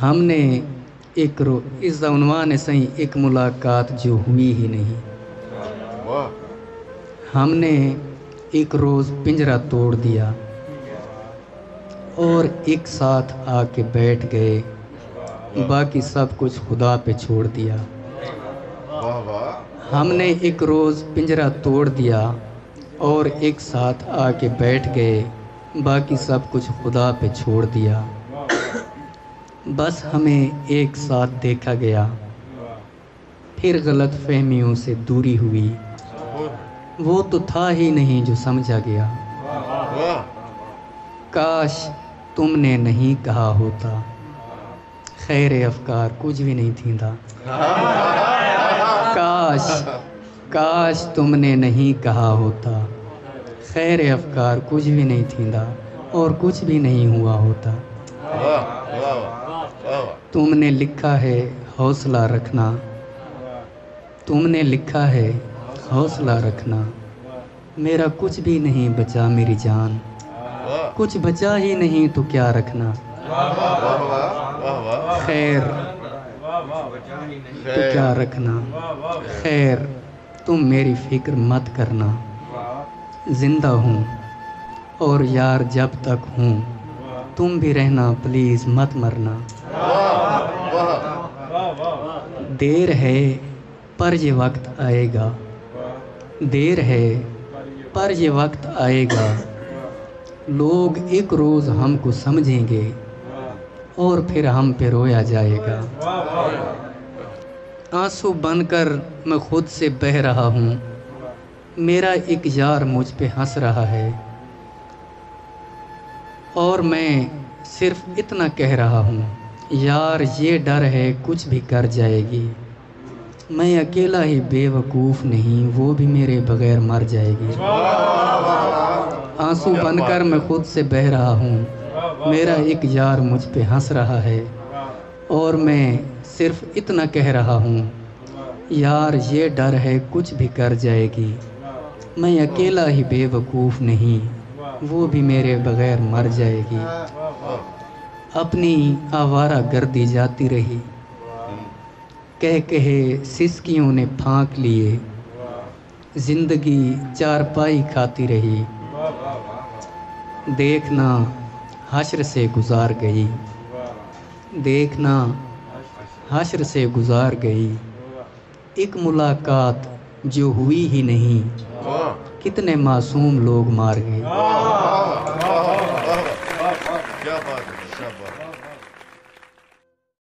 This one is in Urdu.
ہم نے اس عنوان سے ایک ملاقات جو ہوئی ہی نہیں. ہم نے ایک روز پنجرہ توڑ دیا اور ایک ساتھ آ کے بیٹھ گئے، باقی سب کچھ خدا پہ چھوڑ دیا. ہم نے ایک روز پنجرہ توڑ دیا اور ایک ساتھ آ کے بیٹھ گئے، باقی سب کچھ خدا پہ چھوڑ دیا. بس ہمیں ایک ساتھ دیکھا گیا، پھر غلط فہمیوں سے دوری ہوئی. وہ تو تھا ہی نہیں جو سمجھا گیا. کاش تم نے نہیں کہا ہوتا، خیر افکار کچھ بھی نہیں تھیندا. کاش تم نے نہیں کہا ہوتا، خیر افکار کچھ بھی نہیں تھیندا اور کچھ بھی نہیں ہوا ہوتا. تم نے لکھا ہے حوصلہ رکھنا، تم نے لکھا ہے حوصلہ رکھنا. میرا کچھ بھی نہیں بچا میری جان، کچھ بچا ہی نہیں تو کیا رکھنا. خیر تو کیا رکھنا. خیر تم میری فکر مت کرنا. زندہ ہوں اور یار جب تک ہوں، تم بھی رہنا پلیز مت مرنا. دیر ہے پر یہ وقت آئے گا، دیر ہے پر یہ وقت آئے گا. لوگ ایک روز ہم کو سمجھیں گے اور پھر ہم پہ رویا جائے گا. آنسو بن کر میں خود سے بہہ رہا ہوں، میرا ایک یار مجھ پہ ہنس رہا ہے اور میں صرف اتنا کہہ رہا ہوں، یار یہ ڈر ہے کچھ بھی کر جائے گی. میں اکیلا ہی بے وقوف نہیں، وہ بھی میرے بغیر مر جائے گی. آنسو بن کر میں خود سے بہہ رہا ہوں، میرا ایک یار مجھ پہ ہنس رہا ہے اور میں صرف اتنا کہہ رہا ہوں، یار یہ ڈر ہے کچھ بھی کر جائے گی. میں اکیلا ہی بے وقوف نہیں، وہ بھی میرے بغیر مر جائے گی. اپنی آوارہ گردی جاتی رہی، کہے سسکیوں نے پھانک لیے. زندگی چارپائی کھاتی رہی، دیکھنا حشر سے گزار گئی. دیکھنا حشر سے گزار گئی. ایک ملاقات جو ہوئی ہی نہیں، کتنے معصوم لوگ مار گئے.